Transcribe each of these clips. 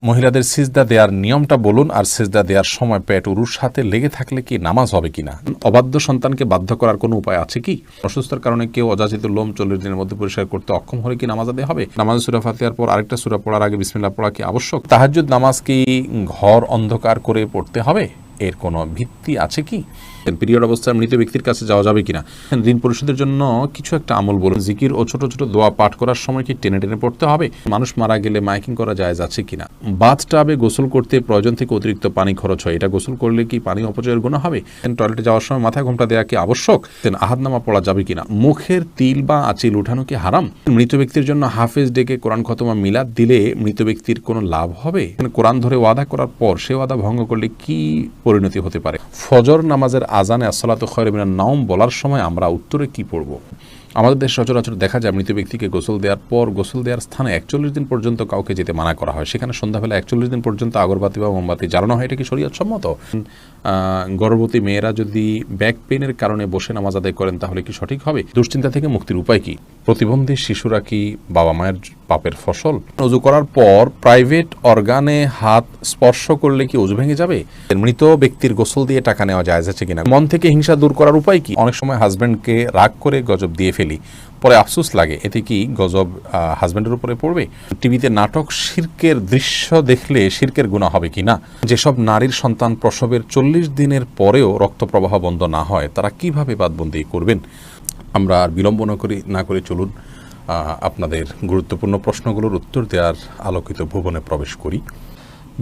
মহিলাদের সিজদা দেওয়ার নিয়মটা বলুন, আর সিজদা দেওয়ার সময় পেট উরুর সাথে লেগে থাকলে কি নামাজ হবে কিনা? অবাধ্য সন্তানকে বাধ্য করার কোনো উপায় আছে কি? অসুস্থতার কারণে কেউ অযাচিত লোম 40 দিনের মধ্যে পরিষ্কার করতে অক্ষম হলে কি নামাজ আদায় হবে? নামাজ সূরা ফাতিহার পর আরেকটা সূরা পড়ার আগে বিসমিল্লাহ পড়া কি আবশ্যক? তাহাজ্জুদ নামাজ কি ঘর অন্ধকার করে পড়তে হবে? এর কোনো ভিত্তি আছে কি? পিরিয়ড অবস্থায় মৃত ব্যক্তির কাছে যাওয়া যাবে কিনা? ঋণ পরিশোধের জন্য কিছু একটা আমল বলুন। জিকির ও ছোট ছোট দোয়া পাঠ করার সময় কি টেনে টেনে পড়তে হবে? মানুষ মারা গেলে মাইকিং করা জায়েজ আছে কিনা? বাথটাবে গোসল করতে প্রয়োজন থেকে অতিরিক্ত পানি খরচ হয়, এটা গোসল করলে কি পানি অপচয়ের গুনাহ হবে? টয়লেটে যাওয়ার সময় মাথায় ঘোমটা দেওয়া কি আবশ্যক? আহাদনামা পড়া যাবে কিনা? মুখের তিল বা আঁচিল উঠানো কি হারাম? মৃত ব্যক্তির জন্য হাফেজ ডেকে কোরআন খতমা মিলাদ দিলে মৃত ব্যক্তির কোনো লাভ হবে? কোরআন ধরে ওয়াদা করার পর সে ওয়াদা ভঙ্গ করলে কি পরিণতি হতে পারে? ফজর নামাজের আজানে আসসালাতু খায়রুম মিনান নাওম বলার সময় আমরা উত্তরে কি পড়ব? আমাদের দেশে সচরাচর দেখা যায় মৃত ব্যক্তিকে গোসল দেওয়ার পর গোসল দেওয়ার স্থানে 41 দিন পর্যন্ত কাউকে যেতে মানা করা হয়। সেখানে সন্ধ্যাবেলা 41 দিন পর্যন্ত আগরবাতি বা মোমবাতি জ্বালানো হয়। এটা কি শরীয়ত সম্মত? গর্ভবতী মেয়েরা যদি ব্যাক পেনের কারণে বসে নামাজ আদায় করেন তাহলে কি সঠিক হবে? দুশ্চিন্তা থেকে মুক্তির উপায় কি? প্রতিবন্ধী শিশুরা কি বাবা মায়ের পাপের ফসল? ওযু করার পর প্রাইভেট অর্গানে হাত স্পর্শ করলে কি ওযু ভেঙে যাবে? মৃত ব্যক্তির গোসল দিয়ে টাকা নেওয়া জায়েজ আছে কিনা? মন থেকে হিংসা দূর করার উপায় কি? অনেক সময় হাজব্যান্ডকে রাগ করে গজব দিয়ে ফেলি, পরে আফসোস লাগে, এতে কি গজব হাজব্যান্ডের উপরে পড়বে? টিভিতে নাটক শিরকের দৃশ্য দেখলে শিরকের গুনাহ হবে কিনা? যেসব নারীর সন্তান প্রসবের 40 দিনের পরেও রক্ত প্রবাহ বন্ধ না হয় তারা কিভাবে বাদবন্দি করবেন? আমরা আর বিলম্ব না করে চলুন আপনাদের গুরুত্বপূর্ণ প্রশ্নগুলোর উত্তর দেওয়ার আলোকিত ভুবনে প্রবেশ করি।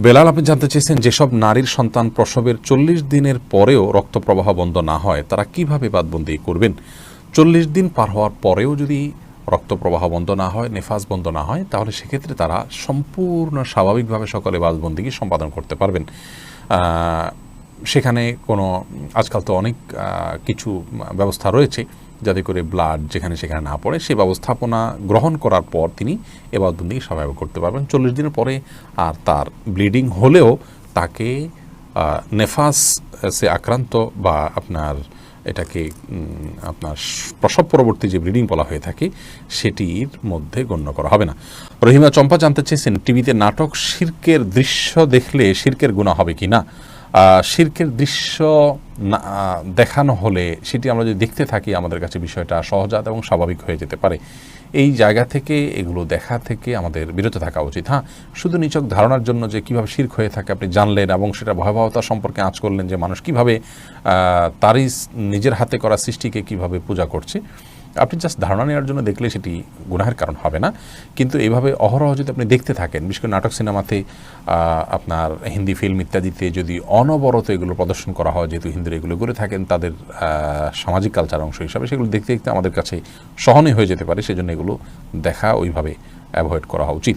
বেলাল, আপনি জানতে চেয়েছেন যেসব নারীর সন্তান প্রসবের 40 দিনের পরেও রক্ত প্রবাহ বন্ধ না হয় তারা কিভাবে বাদবন্দি করবেন? 40 দিন পার হওয়ার পরেও যদি রক্ত প্রবাহ বন্ধ না হয়, নেফাস বন্ধ না হয়, তাহলে সেক্ষেত্রে তারা সম্পূর্ণ স্বাভাবিকভাবে সকলে বাদবন্দিকে সম্পাদন করতে পারবেন। সেখানে কোনো আজকাল তো অনেক কিছু ব্যবস্থা রয়েছে যাতে করে ব্লাড যেখানে সেখানে না পড়ে, সে ব্যবস্থাপনা গ্রহণ করার পর তিনি এবাদতবন্দি স্বাভাবিক করতে পারবেন। 40 দিনের পরে আর তার ব্লিডিং হলেও তাকে নেফাসে আক্রান্ত বা এটাকে আপনার প্রসব পরবর্তী যে ব্লিডিং বলা হয়ে থাকে সেটির মধ্যে গণ্য করা হবে না। রহিমা চম্পা জানতে চেয়েছেন টিভিতে নাটক শিরকের দৃশ্য দেখলে শিরকের গুনাহ হবে কি না? শিরকের দৃশ্য দেখানো হলে সেটি আমরা যদি দেখতে থাকি আমাদের কাছে বিষয়টা সহজাত এবং স্বাভাবিক হয়ে যেতে পারে। এই জায়গা থেকে এগুলো দেখা থেকে আমাদের বিরত থাকা উচিত। হ্যাঁ, শুধু নিছক ধারণার জন্য যে কীভাবে শিরক হয়ে থাকে আপনি জানলেন এবং সেটা ভয়াবহতা সম্পর্কে আঁচ করলেন যে মানুষ কীভাবে তারই নিজের হাতে করা সৃষ্টিকে কীভাবে পূজা করছে, আপনি জাস্ট ধারণা নেওয়ার জন্য দেখলে সেটি গুনাহের কারণ হবে না। কিন্তু এইভাবে অহরহ যদি আপনি দেখতে থাকেন, বিশেষ করে নাটক সিনেমাতে, আপনার হিন্দি ফিল্ম ইত্যাদিতে যদি অনবরত এগুলো প্রদর্শন করা হয়, যেহেতু হিন্দুরা এগুলো করে থাকেন তাদের সামাজিক কালচার অংশ হিসাবে, সেগুলো দেখতে দেখতে আমাদের কাছে সহনীয় হয়ে যেতে পারে। সেজন্য এগুলো দেখা ওইভাবে অ্যাভয়েড করা উচিত।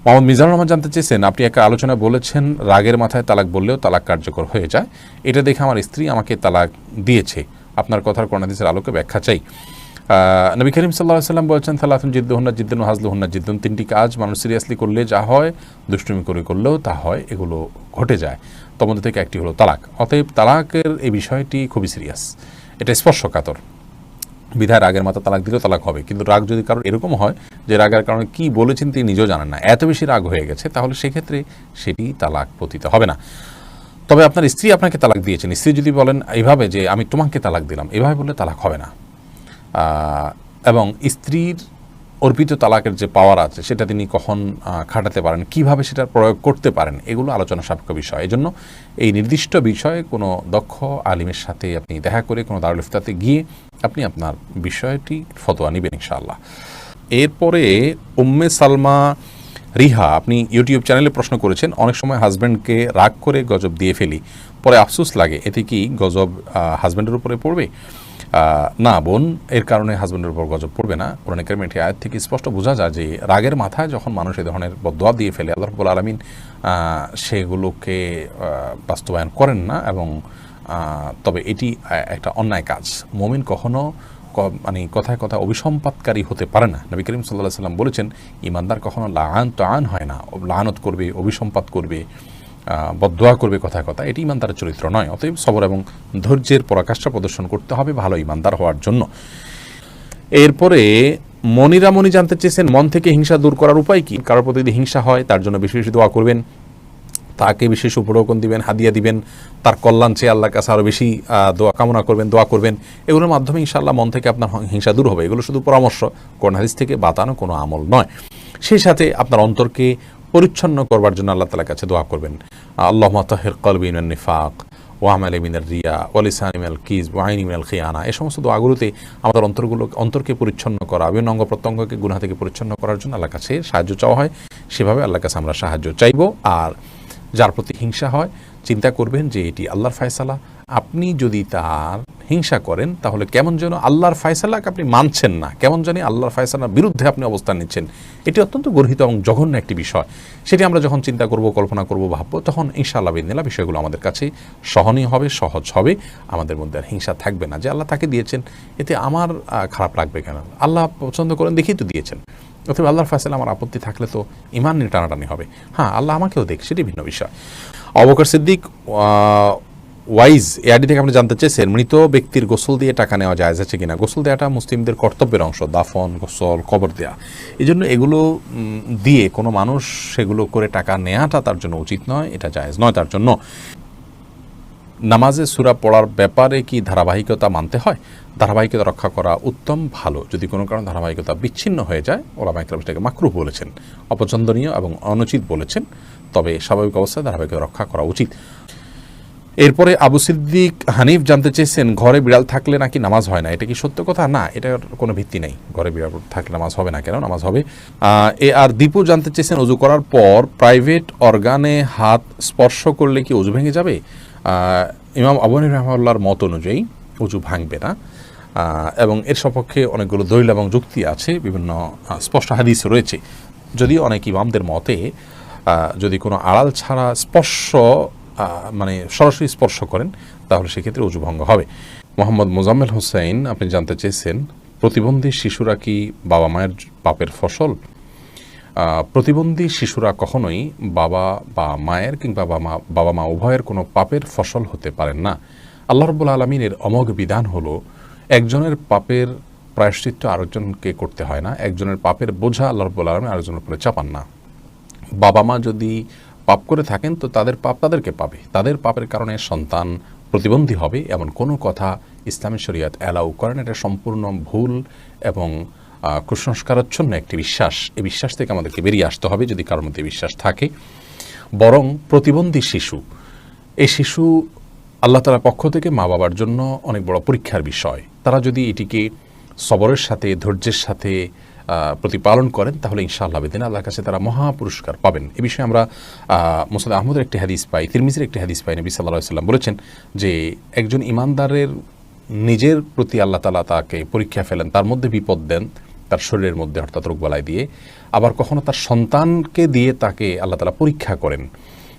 মোহাম্মদ মিজানুর রহমান জানতে চেয়েছেন, আপনি একটা আলোচনায় বলেছেন রাগের মাথায় তালাক বললেও তালাক কার্যকর হয়ে যায়। এটা দেখে আমার স্ত্রী আমাকে তালাক দিয়েছে। আপনার কথার কোরআন হাদিসের আলোকে ব্যাখ্যা চাই। নবী করিম সাল্লাল্লাহু আলাইহি ওয়াসাল্লাম বলেছেন, সালাতুন জিদ্দুহুন্না জিদ্দুন ওয়া হাজলুহুন্না জিদ্দুন, তিনটি কাজ মানুষ সিরিয়াসলি করলে যা হয়, দুষ্টুমি করে করলেও তা হয়, এগুলো ঘটে যায়। তার মধ্যে থেকে একটি হলো তালাক। অতএব তালাকের এই বিষয়টি খুবই সিরিয়াস, এটা স্পর্শকাতর। বিধায় রাগের মাথা তালাক দিলেও তালাক হবে। কিন্তু রাগ যদি কারোর এরকম হয় যে রাগের কারণে কি বলেছেন তিনি নিজেও জানেন না, এত বেশি রাগ হয়ে গেছে, তাহলে সেক্ষেত্রে সেটি তালাক পতিত হবে না। তবে আপনার স্ত্রী আপনাকে তালাক দিয়েছেন, স্ত্রী যদি বলেন এইভাবে যে আমি তোমাকে তালাক দিলাম, এভাবে বললে তালাক হবে না। এবং স্ত্রীর অর্পিত তালাকের যে পাওয়ার আছে সেটা তিনি কখন খাটাতে পারেন, কিভাবে সেটার প্রয়োগ করতে পারেন, এগুলো আলোচনা সাপেক্ষ বিষয়। এজন্য এই নির্দিষ্ট বিষয়ে কোনো দক্ষ আলিমের সাথে আপনি দেখা করে কোনো দারুল ইফতাতে গিয়ে আপনি আপনার বিষয়টি ফতোয়া নেবেন ইনশাআল্লাহ। এরপরে উম্মে সালমা রিহা, আপনি ইউটিউব চ্যানেলে প্রশ্ন করেছেন, অনেক সময় হাজব্যান্ডকে রাগ করে গজব দিয়ে ফেলি, পরে আফসোস লাগে, এতে কি গজব হাজব্যান্ডের উপরে পড়বে? না বোন, এর কারণে হাজব্যান্ডের উপর গজব পড়বে না। কোরআন কারীমের এই আয়াত থেকে স্পষ্ট বোঝা যায় যে রাগের মাথায় যখন মানুষ এই ধরনের বদদোয়া দিয়ে ফেলে, আল্লাহ রাব্বুল আলামিন সেগুলোকে বাস্তবায়ন করেন না। এবং তবে এটি একটা অন্যায় কাজ। মুমিন কখনো কথায় কথায় অভিসম্পাতকারী হতে পারে না। নবী করিম সাল্লাল্লাহু আলাইহি ওয়াসাল্লাম বলেছেন, ঈমানদার কখনো লাআন হয় না, লাআনত করবে, অভিসম্পাত করবে, বদদোয়া করবে কথায় কথা, এটি ঈমানদারের চরিত্র নয়। অতএব সবর এবং ধৈর্যের পরাকাষ্ঠা প্রদর্শন করতে হবে ভালো ঈমানদার হওয়ার জন্য। এরপরে মনিরা মনি জানতে চেয়েছেন মন থেকে হিংসা দূর করার উপায় কি। কারোর প্রতি যদি হিংসা হয় তার জন্য বেশি বেশি দোয়া করবেন, তাকে বিশেষ উপঢৌকন দিবেন, হাদিয়া দিবেন, তার কল্যাণ চেয়ে আল্লাহর কাছে আরও বেশি দোয়া কামনা করবেন, দোয়া করবেন। এগুলোর মাধ্যমে ইনশাআল্লাহ মন থেকে আপনার হিংসা দূর হবে। এগুলো শুধু পরামর্শ, কোরআন হাদিস থেকে বাতানো কোনো আমল নয়। সেই সাথে আপনার অন্তরকে পরিচ্ছন্ন করবার জন্য আল্লাহ তাআলার কাছে দোয়া করবেন, আল্লাহুম্মা তাহির কলবি মিনান নিফাক ওয়া আমালি মিনার রিয়া ওয়া লিসানি মিনাল কিযব ওয়া আইনি মিনাল খিয়ানা। এই সমস্ত দোয়াগুলোতে আমাদের অন্তরকে পরিচ্ছন্ন করা, বিভিন্ন অঙ্গ প্রত্যঙ্গকে গুনাহ থেকে পরিচ্ছন্ন করার জন্য আল্লাহর কাছে সাহায্য চাওয়া হয়। সেভাবে আল্লাহর কাছে আমরা সাহায্য চাইব। আর যার প্রতি হিংসা হয় চিন্তা করবেন যে এটি আল্লাহর ফয়সালা। আপনি যদি তার হিংসা করেন তাহলে কেমন যেন আল্লাহর ফয়সালাকে আপনি মানছেন না, কেমন জানি আল্লাহর ফয়সালার বিরুদ্ধে আপনি অবস্থান নিচ্ছেন। এটি অত্যন্ত গর্হিত এবং জঘন্য একটি বিষয়। সেটি আমরা যখন চিন্তা করব, কল্পনা করব, ভাববো, তখন ইনশাআল্লাহ বিদিনিল্লাহ বিষয়গুলো আমাদের কাছে সহনীয় হবে, সহজ হবে। আমাদের মধ্যে আর হিংসা থাকবে না যে আল্লাহ তাকে দিয়েছেন, এতে আমার খারাপ লাগবে কেন, আল্লাহ পছন্দ করেন দেখেই তো দিয়েছেন। অথবা আল্লাহর ফয়সালা আমার আপত্তি থাকলে তো ইমান নিয়ে টানাটানি হবে। হ্যাঁ, আল্লাহ আমাকেও দেখ, সেটি ভিন্ন বিষয়। আবু বকর সিদ্দিক ওয়াইজ এআডি থেকে আপনি জানতে চেয়েছেন মৃত ব্যক্তির গোসল দিয়ে টাকা নেওয়া জায়েজ আছে কিনা। গোসল দেওয়াটা মুসলিমদের কর্তব্যের অংশ, দাফন, গোসল, কবর দেওয়া। এই জন্য এগুলো দিয়ে কোনো মানুষ সেগুলো করে টাকা নেওয়াটা তার জন্য উচিত নয়, এটা জায়েজ নয় তার জন্য। নামাজে সূরা পড়ার ব্যাপারে কি ধারাবাহিকতা মানতে হয়? ধারাবাহিকতা রক্ষা করা উত্তম, ভালো। যদি কোনো কারণে ধারাবাহিকতা বিচ্ছিন্ন হয়ে যায়, ওলামা ইকরাম সেটাকে মাকরুহ বলেছেন, অপছন্দনীয় এবং অনুচিত বলেছেন। তবে স্বাভাবিক অবস্থায় ধারাবাহিকতা রক্ষা করা উচিত। এরপরে আবু সিদ্দিক হানিফ জানতে চেয়েছেন ঘরে বিড়াল থাকলে নাকি নামাজ হয় না, এটা কি সত্য কথা? না, এটার কোনো ভিত্তি নেই। ঘরে বিড়াল থাকলে নামাজ হবে না কেন? নামাজ হবে। আর দীপু জানতে চেয়েছেন অজু করার পর প্রাইভেট অর্গানে হাত স্পর্শ করলে কি অজু ভেঙে যাবে? ইমাম আবু হানিফা রাহিমাহুল্লাহর মত অনুযায়ী অজু ভাঙবে না, এবং এর সপক্ষে অনেকগুলো দলিল এবং যুক্তি আছে, বিভিন্ন স্পষ্ট হাদিস রয়েছে। যদিও অনেক ইমামদের মতে যদি কোনো আড়াল ছাড়া স্পর্শ মানে সরাসরি স্পর্শ করেন তাহলে সেক্ষেত্রে অজু ভঙ্গ হবে। মোহাম্মদ মোজাম্মেল হোসেন আপনি জানতে চেয়েছেন প্রতিবন্ধী শিশুরা কি বাবা মায়ের পাপের ফসল? প্রতিবন্ধী শিশুরা কখনোই বাবা বা মায়ের কিংবা বাবা মা উভয়ের কোনো পাপের ফসল হতে পারেন না। আল্লাহ রাব্বুল আলামিনের অমোঘ বিধান হলো একজনের পাপের প্রায়শ্চিত্ত আরেকজনকে করতে হয় না, একজনের পাপের বোঝা আল্লাহ রাব্বুল আলামিন আরেকজনের উপরে চাপান না। বাবা মা যদি পাপ করে থাকেন তো তাদের পাপ তাদেরকে পাবে, তাদের পাপের কারণে সন্তান প্রতিবন্ধী হবে এমন কোনো কথা ইসলামী শরীয়ত অ্যালাউ করেন। এটা সম্পূর্ণ ভুল এবং কুসংস্কারাচ্ছন্ন একটি বিশ্বাস। এই বিশ্বাস থেকে আমাদেরকে বেরিয়ে আসতে হবে যদি কারোর মধ্যে বিশ্বাস থাকে। বরং প্রতিবন্ধী শিশু, এই শিশু আল্লাহ তাআলার পক্ষ থেকে মা বাবার জন্য অনেক বড় পরীক্ষার বিষয়। তারা যদি এটিকে সবরের সাথে, ধৈর্যের সাথে প্রতিপালন করেন তাহলে ইনশাআল্লাহ বিদিন আল্লাহর কাছে তারা মহা পুরস্কার পাবেন। এ বিষয়ে আমরা মুসনাদ আহমদের একটি হাদিস পাই, তিরমিজির একটি হাদিস পাই। নবী সাল্লাল্লাহু আলাইহি ওয়াসাল্লাম বলেছেন যে একজন ইমানদারের নিজের প্রতি আল্লাহ তাআলা তাকে পরীক্ষা ফেলেন, তার মধ্যে বিপদ দেন, তার শরীরের মধ্যে অর্থাৎ রোগবালাই দিয়ে। আবার কখনো তার সন্তানকে দিয়ে তাকে আল্লাহ তাআলা পরীক্ষা করেন।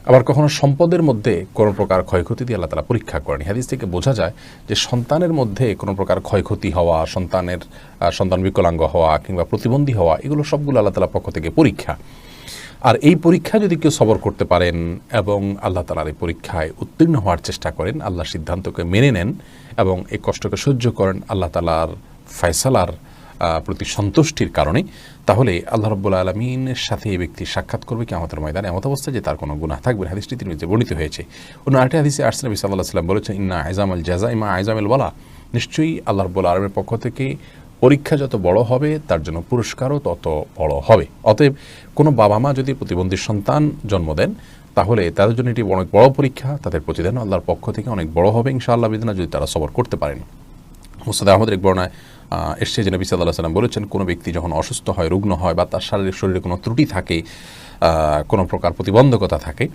আবার কখনো সম্পদের মধ্যে কোনো প্রকার ক্ষয়ক্ষতি দিয়ে আল্লাহ তাআলা পরীক্ষা করেন। হাদিস থেকে বোঝা যায় যে সন্তানের মধ্যে কোনো প্রকার ক্ষয়ক্ষতি হওয়া, সন্তান বিকলাঙ্গ হওয়া কিংবা প্রতিবন্ধী হওয়া, এগুলো সবগুলো আল্লাহ তাআলার পক্ষ থেকে পরীক্ষা। আর এই পরীক্ষা যদি কেউ সবর করতে পারেন এবং আল্লাহ তাআলার এই পরীক্ষায় উত্তীর্ণ হওয়ার চেষ্টা করেন, আল্লাহর সিদ্ধান্তকে মেনে নেন এবং এই কষ্টকে সহ্য করেন আল্লাহ তাআলার ফয়সালার প্রতি সন্তুষ্টির কারণে, তাহলে আল্লাহ রাব্বুল আলামিনের সাথে এই ব্যক্তি সাক্ষাৎ করবে কিয়ামতের ময়দানে এমত অবস্থায় যে তার কোনো গুনাহ থাকবে না। হাদিসটি তিরমিজিতে বর্ণিত হয়েছে। অন্য আরেকটি হাদিসে আসছে নবী সাল্লাল্লাহু আলাইহি ওয়াসাল্লাম বলেছেন ইন্না আইজামাল জাযাই মা আইজামিল ওয়ালা, নিশ্চয়ই আল্লাহ রাব্বুল আলামিনের পক্ষ থেকে পরীক্ষা যত বড় হবে তার জন্য পুরস্কারও তত বড় হবে। অতএব কোনো বাবা মা যদি প্রতিবন্ধী সন্তান জন্ম দেন তাহলে তাদের জন্য এটি অনেক বড় পরীক্ষা, তাদের প্রতিদান আল্লাহর পক্ষ থেকে অনেক বড় হবে ইনশাআল্লাহ বিদিনা যদি তারা সবর করতে পারেন। মুসনাদ আহমদের এক বর্ণনায় এসছে যে নবী সাল্লাল্লাহু আলাইহি ওয়াসাল্লাম বলেছেন কোনো ব্যক্তি যখন অসুস্থ হয়, রুগ্ন হয় বা তার শরীরে কোনো ত্রুটি থাকে, কোনো প্রকার প্রতিবন্ধকতা থাকে,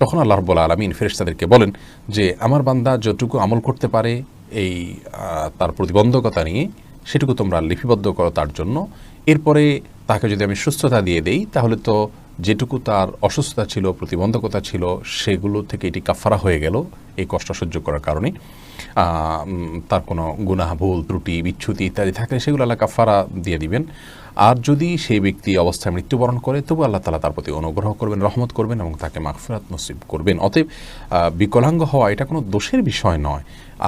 তখন আল্লাহ রাব্বুল আলামিন ফেরেশতাদেরকে বলেন যে আমার বান্দা যতটুকু আমল করতে পারে এই তার প্রতিবন্ধকতা নিয়ে সেটুকু তোমরা লিপিবদ্ধ করো তার জন্য। এরপরে তাকে যদি আমি সুস্থতা দিয়ে দেই তাহলে তো যেটুকু তার অসুস্থতা ছিল, প্রতিবন্ধকতা ছিল, সেগুলো থেকে এটি কাফারা হয়ে গেল এই কষ্ট সহ্য করার কারণে। তার কোনো গুনাহ, ভুল, ত্রুটি, বিচ্যুতি ইত্যাদি থাকলে সেগুলো আল্লাহ কাফারা দিয়ে দিবেন। আর যদি সেই ব্যক্তি অবস্থায় মৃত্যুবরণ করে, তবু আল্লাহ তাআলা তার প্রতি অনুগ্রহ করবেন, রহমত করবেন এবং তাকে মাগফিরাত নসিব করবেন। অতএব বিকলাঙ্গ হওয়া এটা কোনো দোষের বিষয় নয়।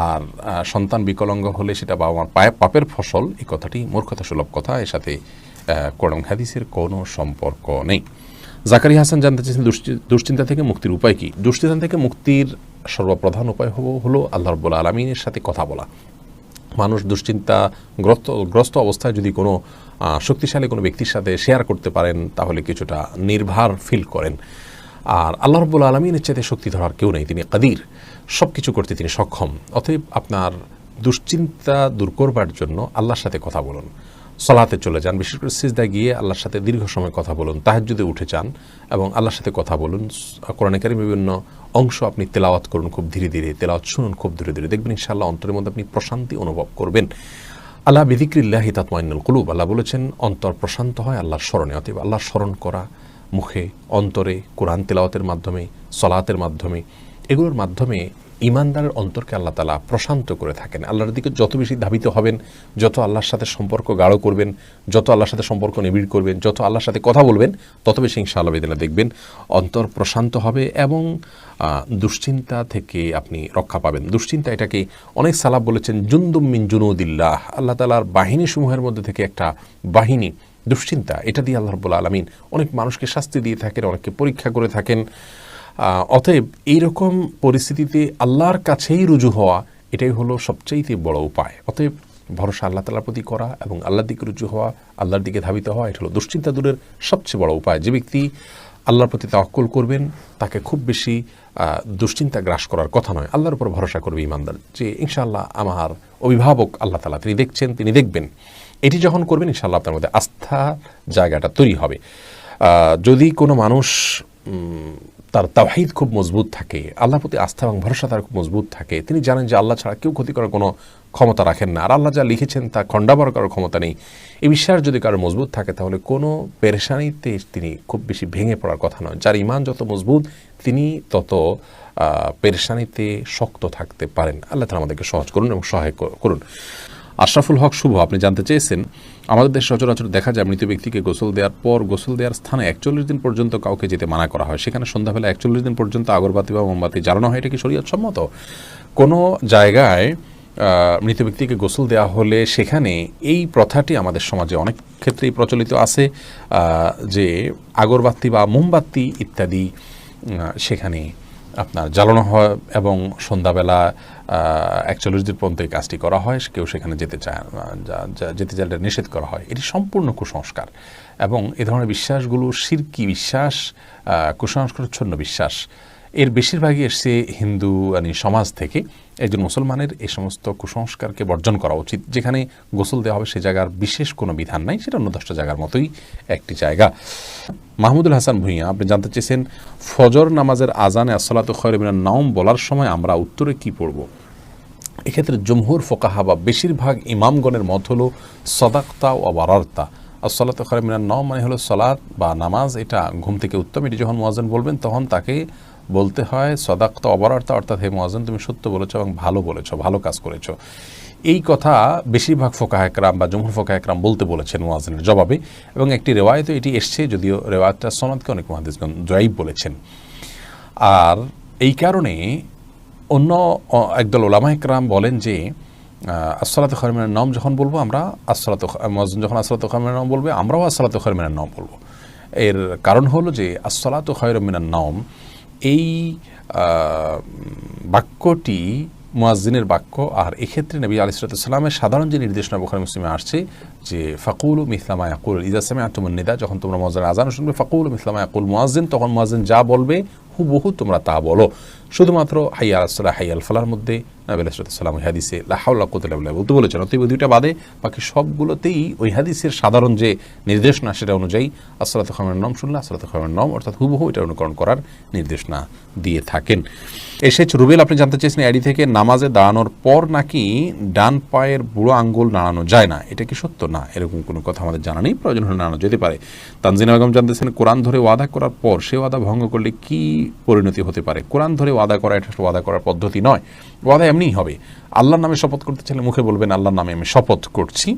আর সন্তান বিকলাঙ্গ হলে সেটা বাবা মার পাপের ফসল, এই কথাটি মূর্খতা সুলভ কথা, এর সাথে কোরআন হাদিসের কোনো সম্পর্ক নেই। জাকারিয়া হাসান জানতে চেয়েছেন দুশ্চিন্তা থেকে মুক্তির উপায় কি? দুশ্চিন্তা থেকে মুক্তির সর্বপ্রধান উপায় হলো আল্লাহ রাব্বুল আলামিনের সাথে কথা বলা। মানুষ দুশ্চিন্তাগ্রস্ত অবস্থায় যদি কোনো শক্তিশালী কোনো ব্যক্তির সাথে শেয়ার করতে পারেন, তাহলে কিছুটা নির্ভার ফিল করেন। আর আল্লাহ রাব্বুল আলামিনের চাইতে শক্তি ধরার কেউ নেই, তিনি কাদির, সব কিছু করতে তিনি সক্ষম। অতএব আপনার দুশ্চিন্তা দূর করবার জন্য আল্লাহর সাথে কথা বলুন, সালাতে চলে যান, বিশেষ করে সিজদায় গিয়ে আল্লাহর সাথে দীর্ঘ সময় কথা বলুন, তাহাজ্জুদে উঠে যান এবং আল্লাহর সাথে কথা বলুন। কোরআনে কারীমের বিভিন্ন অংশ আপনি তেলাওয়াত করুন খুব ধীরে ধীরে, তেলাওয়াত শুনুন খুব ধীরে ধীরে, দেখবেন ইনশাআল্লাহ অন্তরের মধ্যে আপনি প্রশান্তি অনুভব করবেন। আল্লাহ বিযিকরিল্লাহি তাতমাইন্নুল কুলুব, আল্লাহ বলেছেন অন্তর প্রশান্ত হয় আল্লাহর স্মরণে। অতএব আল্লাহর স্মরণ করা মুখে, অন্তরে, কোরআন তেলাওয়াতের মাধ্যমে, সলাতের মাধ্যমে, এগুলোর মাধ্যমে ইমানদারের অন্তরকে আল্লাহ তাআলা প্রশান্ত করে থাকেন। আল্লাহর দিকে যত বেশি ধাবিত হবেন, যত আল্লাহর সাথে সম্পর্ক গাঢ় করবেন, যত আল্লাহর সাথে সম্পর্ক নিবিড় করবেন, যত আল্লাহর সাথে কথা বলবেন, তত বেশি ইনশাআল্লাহ বিদিনা দেখবেন অন্তর প্রশান্ত হবে এবং দুশ্চিন্তা থেকে আপনি রক্ষা পাবেন। দুশ্চিন্তা, এটাকে অনেক সালাফ বলেছেন জুনদুম মিন জুনুদিল্লাহ, আল্লাহ তাআলার বাহিনী সমূহের মধ্যে থেকে একটা বাহিনী দুশ্চিন্তা। এটা দিয়ে আল্লাহ রাব্বুল আলামিন অনেক মানুষকে শাস্তি দিয়ে থাকেন, অনেককে পরীক্ষা করে থাকেন। অতএব এইরকম পরিস্থিতিতে আল্লাহর কাছেই রুজু হওয়া, এটাই হলো সবচাইতে বড় উপায়। অতএব ভরসা আল্লাহ তাআলার প্রতি করা এবং আল্লাহর দিকে রুজু হওয়া, আল্লাহর দিকে ধাবিত হওয়া, এটা হলো দুশ্চিন্তা দূরের সবচেয়ে বড় উপায়। যে ব্যক্তি আল্লাহর প্রতি তাওয়াক্কুল করবেন, তাকে খুব বেশি দুশ্চিন্তা গ্রাস করার কথা নয়। আল্লাহর উপর ভরসা করবে ইমানদার, যে ইনশাআল্লাহ আমার অভিভাবক আল্লাহ তাআলা, তিনি দেখছেন, তিনি দেখবেন। এটি যখন করবেন ইনশাআল্লাহ আপনার মধ্যে আস্থা জায়গাটা তৈরি হবে। যদি কোনো মানুষ তার তাওহীদ খুব মজবুত থাকে, আল্লাহর প্রতি আস্থা এবং ভরসা তার খুব মজবুত থাকে, তিনি জানেন যে আল্লাহ ছাড়া কেউ ক্ষতি করার কোনো ক্ষমতা রাখেন না, আর আল্লাহ যা লিখেছেন তা খণ্ডাবার করার ক্ষমতা নেই, এই বিশ্বাস যদি কারো মজবুত থাকে, তাহলে কোনো পেরেশানিতে তিনি খুব বেশি ভেঙে পড়ার কথা নয়। যার ঈমান যত মজবুত, তিনি তত পেরেশানিতে শক্ত থাকতে পারেন। আল্লাহ তাআলা আমাদেরকে সহজ করুন এবং সহায় করুন। আশরাফুল হক শুভ, আপনি জানতে চেয়েছেন আমাদের দেশে সচরাচর দেখা যায় মৃত ব্যক্তিকে গোসল দেওয়ার পর গোসল দেওয়ার স্থানে 41 দিন পর্যন্ত কাউকে যেতে মানা করা হয়, সেখানে সন্ধ্যাবেলা 41 দিন পর্যন্ত আগরবাতি বা মোমবাতি জ্বালানো হয়, এটা কি শরীয়ত সম্মত? কোনো জায়গায় মৃত ব্যক্তিকে গোসল দেওয়া হলে সেখানে এই প্রথাটি আমাদের সমাজে অনেক ক্ষেত্রেই প্রচলিত আছে, যে আগরবাতি বা মোমবাতি ইত্যাদি সেখানে আপনার জ্বালানো হয় এবং সন্ধ্যাবেলা 41 দিন পর্যন্ত এই কাজটি করা হয়। কেউ সেখানে যেতে চাইলে নিষেধ করা হয়। এটি সম্পূর্ণ কুসংস্কার এবং এ ধরনের বিশ্বাসগুলো শিরকি বিশ্বাস, কুসংস্কারচ্ছন্ন বিশ্বাস। এর বেশিরভাগই এসছে হিন্দু সমাজ থেকে। একজন মুসলমানের এই সমস্ত কুসংস্কারকে বর্জন করা উচিত। যেখানে গোসল দেওয়া হবে সে জায়গার বিশেষ কোনো বিধান নাই, সেটা অন্য 10টা জায়গার মতোই একটি জায়গা। মাহমুদুল হাসান ভূঁইয়া, আপনি জানতে চেয়েছেন ফজর নামাজের আজানে আসসালাতু খায়রুম মিনান নাওম বলার সময় আমরা উত্তরে কি পড়ব? এক্ষেত্রে জমহুর ফোকাহা বা বেশিরভাগ ইমামগণের মত হলো সদাকতা ও বারারতা। আসসালাতু খায়রুম মিনান নাওম মানে হলো সালাত বা নামাজ, এটা ঘুম থেকে উত্তম। এটি যখন মুয়াজ্জিন বলবেন তখন তাকে বলতে হয় সদাকতা অবারার্তা, অর্থাৎ হে মুয়াজ্জিন তুমি সত্য বলেছো এবং ভালো বলেছো, ভালো কাজ করেছো। এই কথা বেশিরভাগ ফোকাহা একরাম বা জমহুর ফোকাহা একরাম বলতে বলেছেন মুয়াজ্জিনের জবাবে, এবং একটি রেওয়ায়েতে এটি এসছে, যদিও রেওয়ায়েতটা সনদকে অনেক মুহাদ্দিসগণ যঈফ বলেছেন। আর এই কারণে অন্য একদল উলামা একরাম বলেন যে আসসালাতু খায়রুম মিনান নাওম যখন বলবো আমরা, মুয়াজ্জিন যখন আসসালাতু খায়রুম মিনান নাওম বলবে, আমরাও আসসালাতু খায়রুম মিনান নাওম বলবো। এর কারণ হলো যে আসসালাতু খায়রুম মিনান নাওম এই বাক্যটি মুয়াজ্জিনের বাক্য, আর এক্ষেত্রে নবী আলাইহিস সালামের সাধারণ যে নির্দেশনা বুখারী মুসলিমে আসছে যে ফাকুলু মিসলা মা ইয়াকুল ইযা সামি'তুমুন নিদা, যখন তোমরা মুয়াজ্জিনের আযান শুনবে ফাকুলু মিসলা মা ইয়াকুল মুয়াজ্জিন, তখন মুয়াজ্জিন যা বলবে হুবহু তোমরা তা বলো। শুধুমাত্র হাইয়া আলাস সালাহ হাইয়া আল ফালাহর মধ্যে নবী আলাইহিস সালাম ওই হাদিসে লা হাওলা ওয়া কুওয়াতা ইল্লা বিল্লাহ বলতে বলেছেন। অতএব দুইটা বাদে বাকি সবগুলোতেই ওই হাদিসের সাধারণ যে নির্দেশনা সেটা অনুযায়ী আসসালাতু খায়রুন মিনান নওম শুনলে আসসালাতু খায়রুন মিনান নওম অর্থাৎ হুবহু এটা অনুকরণ করার নির্দেশনা দিয়ে থাকেন। এসেছ রুবেল, আপনি জানতে চেয়েছেন আইডি থেকে নামাজে দাঁড়ানোর পর নাকি ডান পায়ের বুড়ো আঙ্গুল নাড়ানো যায় না, এটা কি সত্য? না, এরকম কোনো কথা আমাদের জানা নেই, প্রয়োজন হলে নাড়ানো যেতে পারে। তানজিনা বেগম জানতেছেন কোরআন ধরে ওয়াদা করার পর সে ওয়াদা ভঙ্গ করলে কি পরিণতি হতে পারে? কোরআন ধরে ওয়াদা করা এটা ওয়াদা করার পদ্ধতি নয়, ওয়াদা এমনিই হবে। আল্লাহর নামে শপথ করতে চাইলে মুখে বলবেন আল্লাহর নামে আমি শপথ করছি,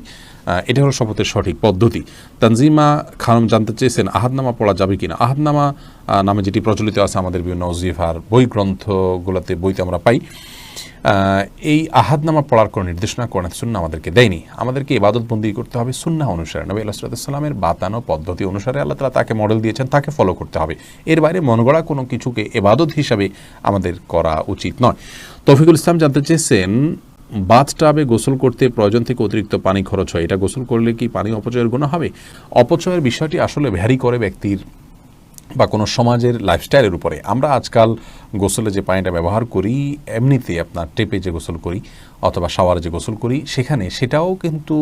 এটা হলো শপথের সঠিক পদ্ধতি। তানজিমা খানম জানতে চেয়েছেন আহাদনামা পড়া যাবে কিনা। আহাদনামা নামে যেটি প্রচলিত আছে আমাদের বিভিন্ন ওজিফার বই গ্রন্থগুলোতে বইতে আমরা পাই, এই আহাদনামা পড়ার কোনো নির্দেশনা কোরআন সুন্নাহ আমাদেরকে দেয়নি। আমাদেরকে ইবাদতবন্দি করতে হবে সুন্নাহ অনুসারে, নবী আলাইহিস সালামের বাতানো পদ্ধতি অনুসারে আল্লাহ তাআলা তাকে মডেল দিয়েছেন, তাকে ফলো করতে হবে। এর বাইরে মনগড়া কোনো কিছুকে ইবাদত হিসাবে আমাদের করা উচিত নয়। তৌফিকুল ইসলাম জানতে চেয়েছেন বাথটাবে গোসল করতে প্রয়োজন থেকে অতিরিক্ত পানি খরচ হয়, এটা গোসল করলে কি পানি অপচয়ের গুনাহ হবে? অপচয়ের বিষয়টি আসলে ভ্যারি করে ব্যক্তির বা কোনো সমাজের লাইফস্টাইলের উপরে। আমরা আজকাল গোসলে যে পানিটা ব্যবহার করি, এমনিতে আপনার টেপে যে গোসল করি অথবা শাওয়ারে যে গোসল করি, সেটাও কিন্তু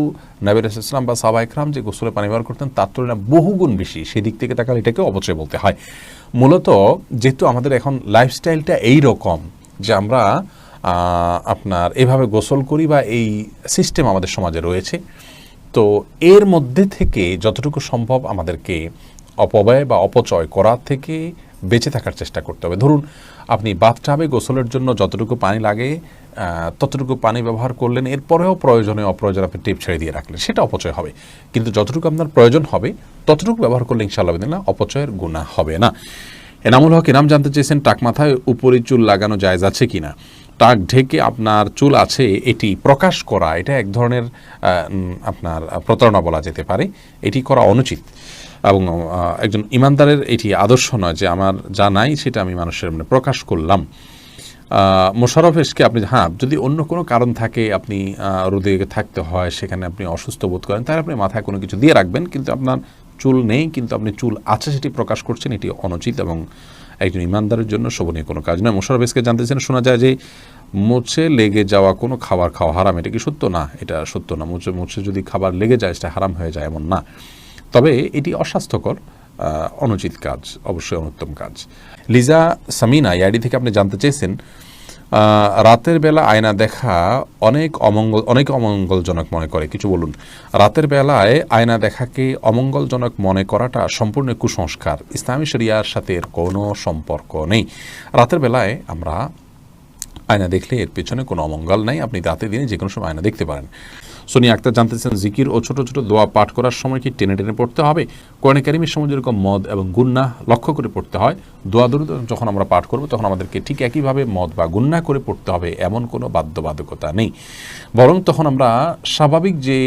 নবী আলাইহিস সালাম বা সাহাবা ইকরাম যে গোসলে পানি ব্যবহার করতেন তার তুলনায় বহুগুণ বেশি। সেদিক থেকে তাকালে এটাকে অপচয় বলতে হয়। মূলত যেহেতু আমাদের এখন লাইফস্টাইলটা এই রকম যে আমরা আপনার এভাবে গোসল করি বা এই সিস্টেম আমাদের সমাজে রয়েছে, তো এর মধ্যে থেকে যতটুকু সম্ভব আমাদেরকে অপব্যয় বা অপচয় করার থেকে বেঁচে থাকার চেষ্টা করতে হবে। ধরুন আপনি বাথটাবে গোসলের জন্য যতটুকু পানি লাগে ততটুকু পানি ব্যবহার করলেন, এরপরেও প্রয়োজনে অপ্রয়োজনে আপনি টেপ ছেড়ে দিয়ে রাখলেন, সেটা অপচয় হবে। কিন্তু যতটুকু আপনার প্রয়োজন হবে ততটুকু ব্যবহার করলে ইনশাআল্লাহ বিদিনিল্লাহ অপচয়ের গুনাহ হবে না। এনামুল হক ইনাম জানতে চেয়েছেন টাক মাথায় উপরে চুল লাগানো জায়েজ আছে কিনা। টাক ঢেকে আপনার চুল আছে এটি প্রকাশ করা, এটা এক ধরনের আপনার প্রতারণা বলা যেতে পারে, এটি করা অনুচিত এবং একজন ইমানদারের এটি আদর্শ নয় যে আমার যা নাই সেটা আমি মানুষের প্রকাশ করলাম। মোশাররফ এসকে আপনি যদি অন্য কোনো কারণ থাকে, আপনি রোদে থাকতে হয়, সেখানে আপনি অসুস্থ বোধ করেন, তাহলে আপনি মাথায় কোনো কিছু দিয়ে রাখবেন, কিন্তু আপনার চুল নেই কিন্তু আপনি চুল আছে সেটি প্রকাশ করছেন, এটি অনুচিত এবং একজন ইমানদারের জন্য শোভনীয় কোনো কাজ নয়। মোশাররফ এসকে জানতে চান শোনা যায় যে মুছে লেগে যাওয়া কোনো খাবার খাওয়া হারাম, এটা কি সত্য? না, এটা সত্য না। মুছে যদি খাবার লেগে যায় সেটা হারাম হয়ে যায় এমন না, তবে এটি অস্বাস্থ্যকর, অনুচিত কাজ, অবশ্যই অনুত্তম কাজ। লিজা সামিনা ইয়াডি থেকে আপনি জানতে চেয়েছেন রাতের বেলা আয়না দেখা অনেক অমঙ্গলজনক মনে করে, কিছু বলুন। রাতের বেলায় আয়না দেখাকে অমঙ্গলজনক মনে করাটা সম্পূর্ণ কুসংস্কার, ইসলামী শরিয়ার সাথে এর কোনো সম্পর্ক নেই। রাতের বেলায় আমরা আয়না দেখলে এর পেছনে কোনো অমঙ্গল নাই, আপনি রাতে দিনে যে কোনো সময় আয়না দেখতে পারেন। সোনিয়া আক্তার জানতেছেন জিকির ও ছোট ছোট দোয়া পাঠ করার সময় কি টেনে টেনে পড়তে হবে? কোরআনে কারীমের সময় যেরকম মদ এবং গুন্নাহ লক্ষ্য করে পড়তে হয়, দোয়া দরুদ যখন আমরা পাঠ করব তখন আমাদেরকে ঠিক একইভাবে মদ বা গুন্নাহ করে পড়তে হবে, এমন কোনো বাধ্যবাধকতা নেই। বরং তখন আমরা স্বাভাবিক যে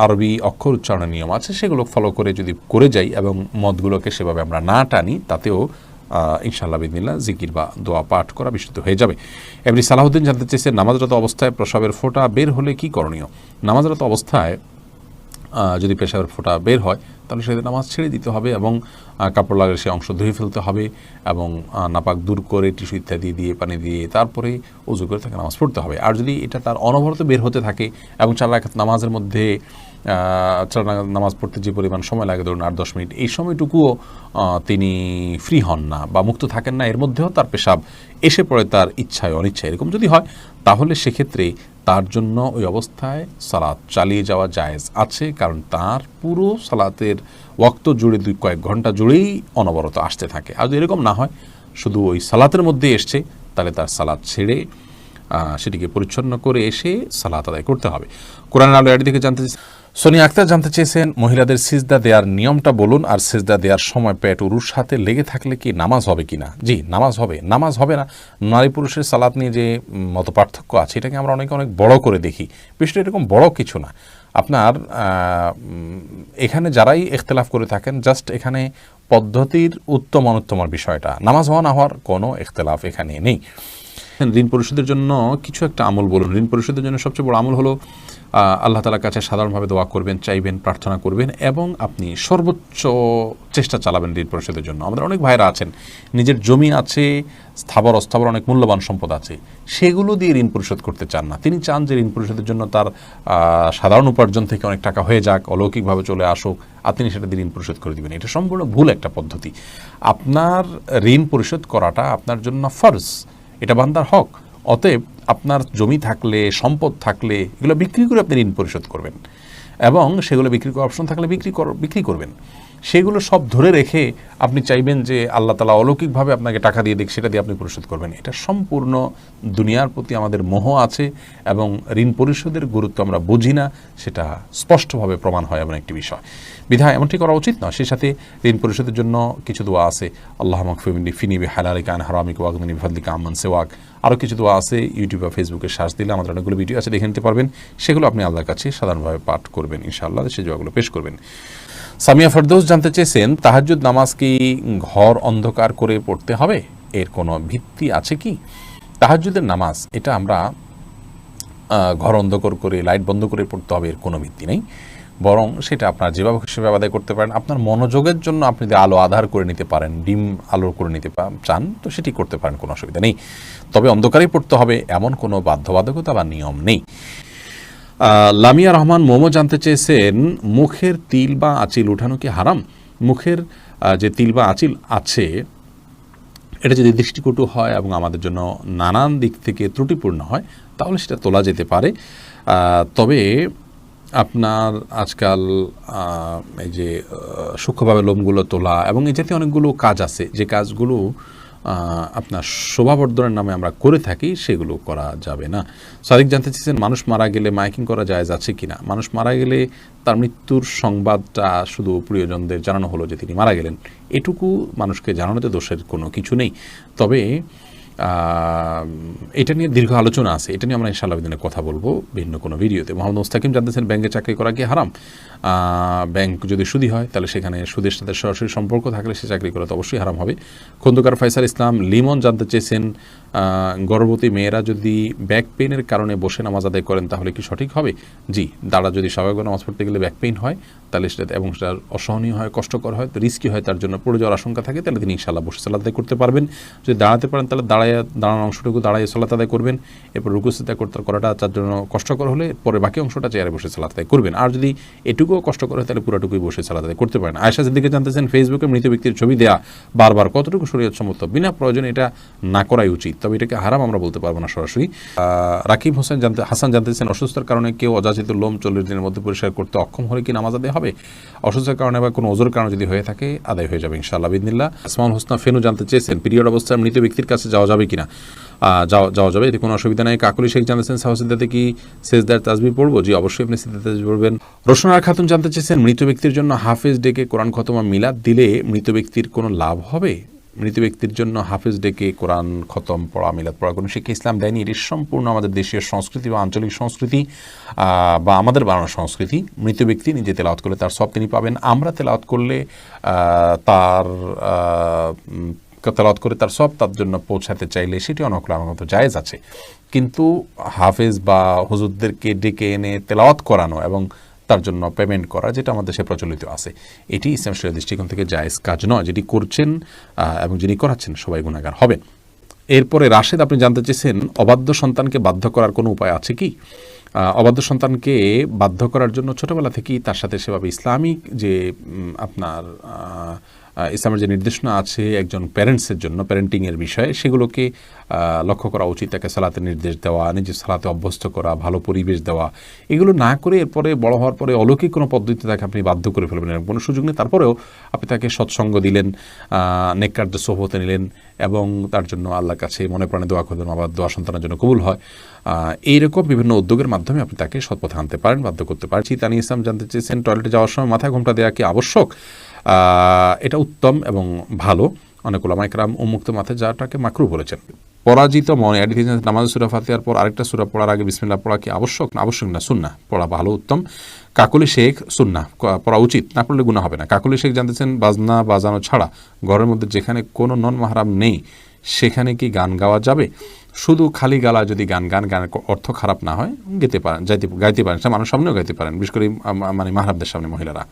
আরবি অক্ষর উচ্চারণের নিয়ম আছে সেগুলো ফলো করে যদি করে যাই এবং মদগুলোকে সেভাবে আমরা না টানি, তাতেও ইনশাআল্লাহ বিদিনিল্লাহ জিকির বা দোয়া পাঠ করা বিশুদ্ধ হয়ে যাবে। এমনি সালাহুদ্দিন জানতে চেয়েছেন নামাজরত অবস্থায় প্রস্রাবের ফোঁটা বের হলে কি করণীয়? নামাজরত অবস্থায় যদি পেশাবের ফোঁটা বের হয় তাহলে সেদিন নামাজ ছেড়ে দিতে হবে এবং কাপড় লাগিয়ে সে অংশ ধুয়ে ফেলতে হবে এবং নাপাক দূর করে টিস্যু ইত্যাদি দিয়ে পানি দিয়ে তারপরে উজু করে তাকে নামাজ পড়তে হবে। আর যদি এটা তার অনবরত বের হতে থাকে এবং 4 রাকাত নামাজের মধ্যে 4 রাকাত নামাজ পড়তে যে পরিমাণ সময় লাগে ধরুন 8-10 মিনিট, এই সময়টুকুও তিনি ফ্রি হন না বা মুক্ত থাকেন না, এর মধ্যেও তার পেশাব এসে পড়ে তার ইচ্ছায় অনিচ্ছায়, এরকম যদি হয় তাহলে সেক্ষেত্রে তার জন্য ওই অবস্থায় সালাত চালিয়ে যাওয়া জায়েজ আছে, কারণ তার পুরো সালাতের ওয়াক্ত জুড়ে কয়েক ঘন্টা জুড়েই অনবরত আসতে থাকে। আর যদি এরকম না হয়, শুধু ওই সালাতের মধ্যে এসছে, তাহলে তার সালাত ছেড়ে সেটিকে পরিচ্ছন্ন করে এসে সালাত আদায় করতে হবে। কোরআন আলো এর দিকে জানতে সোনিয়া আক্তার জানতে চেয়েছেন মহিলাদের সিজদা দেওয়ার নিয়মটা বলুন, আর সিজদা দেওয়ার সময় পেট উরুর সাথে লেগে থাকলে কি নামাজ হবে কিনা? জি, নামাজ হবে। নামাজ হবে না, নারী পুরুষের সালাত নিয়ে যে মত পার্থক্য আছে এটাকে আমরা অনেক বড় করে দেখি, বিষয়টা এরকম বড় কিছু না। আপনার এখানে যারাই ইখতিলাফ করে থাকেন জাস্ট এখানে পদ্ধতির উত্তম অনুত্তমের বিষয়টা, নামাজ হওয়া না হওয়ার কোনো ইখতিলাফ এখানে নেই। ঋণ পরিশোধের জন্য কিছু একটা আমল বলুন। ঋণ পরিশোধের জন্য সবচেয়ে বড় আমল হলো আল্লাহ তাআলার কাছে সাধারণভাবে দোয়া করবেন, চাইবেন, প্রার্থনা করবেন এবং আপনি সর্বোচ্চ চেষ্টা চালাবেন ঋণ পরিশোধের জন্য। আমাদের অনেক ভাইরা আছেন, নিজের জমি আছে, স্থাবর অস্থাবর অনেক মূল্যবান সম্পদ আছে, সেগুলো দিয়ে ঋণ পরিশোধ করতে চান না। তিনি চান যে ঋণ পরিশোধের জন্য তার সাধারণ উপার্জন থেকে অনেক টাকা হয়ে যাক, অলৌকিকভাবে চলে আসুক, আর তিনি সেটা দিয়ে ঋণ পরিশোধ করে দেবেন। এটা সম্পূর্ণ ভুল একটা পদ্ধতি। আপনার ঋণ পরিশোধ করাটা আপনার জন্য ফরজ, এটা বান্দার হক। অতএব আপনার জমি থাকলে, সম্পদ থাকলে এগুলো বিক্রি করে আপনি ঋণ পরিশোধ করবেন এবং সেগুলো বিক্রি করার অপশন থাকলে বিক্রি করবেন। সেগুলো সব ধরে রেখে আপনি চাইবেন যে আল্লাহ তাআলা অলৌকিকভাবে আপনাকে টাকা দিয়ে দিক, সেটা দিয়ে আপনি পরিশোধ করবেন। এটা সম্পূর্ণ দুনিয়ার প্রতি আমাদের মোহ আছে এবং ঋণ পরিশোধের গুরুত্ব আমরা বুঝি না, সেটা স্পষ্টভাবে প্রমাণ হয় এমন একটি বিষয়। বিধায় এমনটি করা উচিত না। সেই সাথে ঋণ পরিশোধের জন্য কিছু দোয়া আছে, আল্লাহুম্মা কফিনি ফিনি বিহালালিকা আন হারামিকা ওয়াগনিনি বিফাদলিকা আম্মান সিওয়াক। আরও কিছু দোয়া আছে, ইউটিউব বা ফেসবুকে সার্চ দিলে আমাদের অনেকগুলো ভিডিও আছে, দেখে নিতে পারবেন। সেগুলো আপনি আল্লাহর কাছে সাধারণভাবে পাঠ করবেন, ইনশাআল্লাহ সেই দোয়াগুলো পেশ করবেন। সামিয়া ফেরদৌস জানতে চেয়েছেন, তাহাজ্জুদ নামাজ কি ঘর অন্ধকার করে পড়তে হবে? এর কোনো ভিত্তি আছে কি? তাহাজ্জুদের নামাজ এটা আমরা ঘর অন্ধকার করে লাইট বন্ধ করে পড়তে হবে, এর কোনো ভিত্তি নেই। বরং সেটা আপনার যেভাবে সেভাবে আদায় করতে পারেন। আপনার মনোযোগের জন্য আপনি যদি আলো আধার করে নিতে পারেন, ডিম আলো করে নিতে চান, তো সেটি করতে পারেন, কোনো অসুবিধা নেই। তবে অন্ধকারেই পড়তে হবে এমন কোনো বাধ্যবাধকতা বা নিয়ম নেই। লামিয়া রহমান মোমো জানতে চেয়েছেন, মুখের তিল বা আঁচিল উঠানো কি হারাম? মুখের যে তিল বা আঁচিল আছে এটা যদি দৃষ্টিকটু হয় এবং আমাদের জন্য নানান দিক থেকে ত্রুটিপূর্ণ হয় তাহলে সেটা তোলা যেতে পারে। তবে আপনার আজকাল এই যে সূক্ষ্মভাবে লোমগুলো তোলা এবং এই জাতীয় অনেকগুলো কাজ আছে, যে কাজগুলো আপনার শোভাবর্ধনের নামে আমরা করে থাকি, সেগুলো করা যাবে না। সাদিক জানতে চেয়েছেন, মানুষ মারা গেলে মাইকিং করা জায়েজ আছে কিনা? মানুষ মারা গেলে তার মৃত্যুর সংবাদটা শুধু প্রিয়জনদের জানানো হলো যে তিনি মারা গেলেন, এটুকু মানুষকে জানানোতে দোষের কোনো কিছু নেই। তবে এটা নিয়ে দীর্ঘ আলোচনা আছে, এটা নিয়ে আমরা ইনশাআল্লাহ দিনে কথা বলবো ভিন্ন কোনো ভিডিওতে। মোহাম্মদ মুস্তাকিম জানতেছেন, ব্যাংকে চাকরি করা কি হারাম? ব্যাংক যদি সুদী হয় তাহলে সেখানে সুদের সাথে সরাসরি সম্পর্ক থাকলে সে চাকরি করা তো অবশ্যই হারাম হবে। খন্দকার ফয়সাল ইসলাম লিমন জানতে চেয়েছেন, গর্ভবতী মেয়েরা যদি ব্যাক পেইনের কারণে বসে নামাজ আদায় করেন তাহলে কি সঠিক হবে? জি, দাঁড়া যদি স্বাভাবিকভাবে নামাজ পড়তে গেলে ব্যাক পেইন হয় তাহলে সেটা এবং সেটা অসহনীয় হয়, কষ্টকর হয়, রিস্কি হয়, তার জন্য পড়ে যাওয়ার আশঙ্কা থাকে, তাহলে তিনি ইনশাআল্লাহ বসে সালাত আদায় করতে পারবেন। যদি দাঁড়াতে পারেন তাহলে দাঁড়ানোর অংশটুকু দাঁড়ায় সালাত আদায় করবেন, এরপর রুকু সিজদা করাটা তার জন্য কষ্টকর হলে পরে বাকি অংশটা চেয়ারে বসে সালাত আদায় করবেন। আর যদি এটুকুও কষ্টকর হয় তাহলে পুরোটুকুই বসে সালাত আদায় করতে পারেন। আয়েশা সিদ্দিকা জানতেছেন, ফেসবুকে মৃত ব্যক্তির ছবি দেয়া বারবার কতটুকু শরীয়ত সম্মত? বিনা প্রয়োজনে এটা না করাই উচিত, তবে এটাকে হারাম আমরা বলতে পারবো না সরাসরি। রাকিব হাসান জানতেছেন, অসুস্থতার কারণে কেউ অযাচিত লোম 40 দিনের মধ্যে পরিষ্কার করতে অক্ষম হলে কি নামাজ আদায় হবে? অসুস্থতার কারণে বা কোনো ওজোর কারণে যদি হয়ে থাকে আদায় হয়ে যাবে ইনশাআল্লাহ বিদিনিল্লাহ। আসমাউল হোসনা ফেনু জানতে চেয়েছেন, পিরিয়ড অবস্থায় মৃত ব্যক্তির কাছে যাওয়া যাবে কিনা? যাওয়া যাবে, এতে কোনো অসুবিধা নেই। কাকুলি শেখ জানতেছেন, সাহসিদ্দাতে কি সেজদার তাসবিহ পড়বো? জি, অবশ্যই আপনি সেজদার তাসবিহ পড়বেন। রোশনার খাতুন জানতে চেয়েছেন, মৃত ব্যক্তির জন্য হাফেজ ডেকে কোরআন খতম মিলাদ দিলে মৃত ব্যক্তির কোনো লাভ হবে? মৃত ব্যক্তির জন্য হাফেজ ডেকে কোরআন খতম পড়া, মিলাদ পড়া কোনো শিক্ষা ইসলাম দেয়নি। এটি সম্পূর্ণ আমাদের দেশীয় সংস্কৃতি বা আঞ্চলিক সংস্কৃতি বা আমাদের বানানো সংস্কৃতি। মৃত ব্যক্তি নিজে তেলাওয়াত করলে তার সব তিনি পাবেন, আমরা তেলাওয়াত করলে তার তেলাওয়াত করে তার সব তার জন্য পৌঁছাতে চাইলে সেটি অনুকূল আমার মতো জায়েজ আছে। কিন্তু হাফেজ বা হুজুরদেরকে ডেকে এনে তেলাওয়াত করানো এবং তার জন্য পেমেন্ট করা, যেটা আমাদের দেশে প্রচলিত আছে, এটি ইসলাম শরীয়তের দৃষ্টিকোণ থেকে জায়েজ কাজ নয়। যেটি করছেন এবং যিনি করাচ্ছেন সবাই গুনাহগার হবেন। এরপরে রাশেদ আপনি জানতে চেয়েছেন, অবাধ্য সন্তানকে বাধ্য করার কোনো উপায় আছে কি? অবাধ্য সন্তানকে বাধ্য করার জন্য ছোটোবেলা থেকেই তার সাথে সেভাবে ইসলামিক যে আপনার ইসলামের যে নির্দেশনা আছে একজন প্যারেন্টসের জন্য, প্যারেন্টিংয়ের বিষয়ে, সেগুলোকে লক্ষ্য করা উচিত। তাকে সালাতের নির্দেশ দেওয়া, নিজের সালাতে অভ্যস্ত করা, ভালো পরিবেশ দেওয়া, এগুলো না করে এরপরে বড় হওয়ার পরে অলৌকিক কোনো পদ্ধতিতে তাকে আপনি বাধ্য করে ফেলবেন, এরকম কোনো সুযোগ নেই। তারপরেও আপনি তাকে সৎসঙ্গ দিলেন, নেককারদের সোহবতে নিলেন এবং তার জন্য আল্লাহর কাছে মনে প্রাণে দোয়া করলেন, আবার দোয়া সন্তানের জন্য কবুল হয়। এইরকম বিভিন্ন উদ্যোগের মাধ্যমে আপনি তাকে সৎপথে আনতে পারেন, বাধ্য করতে পারেন। তানি ইসলাম জানতে চেয়েছেন, টয়লেটে যাওয়ার সময় মাথায় ঘোমটা দেওয়া কি আবশ্যক? এটা উত্তম এবং ভালো। অনেক উলামা ইকরাম উন্মুক্ত মাথায় যাওয়াটাকে মাকরুহ বলেছেন। পরাজিত মনে নামাজ সূরা ফাতিহার পর আরেকটা সূরা পড়ার আগে বিসমিল্লাহ পড়া কি আবশ্যক? না, আবশ্যক না, সুন্নাহ। পড়া ভালো, উত্তম। কাকলি শেখ সুন্নাহ, পড়া উচিত, না পড়লে গুনাহ হবে না। কাকলি শেখ জানতেছেন বাজনা বাজানো ছাড়া ঘরের মধ্যে যেখানে কোনো নন মাহরাম নেই সেখানে কি গান গাওয়া যাবে? শুধু খালি গালা যদি গানের অর্থ খারাপ না হয় গেতে পারেন, গাইতে পারেন, সে মানুষ সামনেও গাইতে পারেন, বিশেষ করে মানে মাহরামদের সামনে মহিলারা।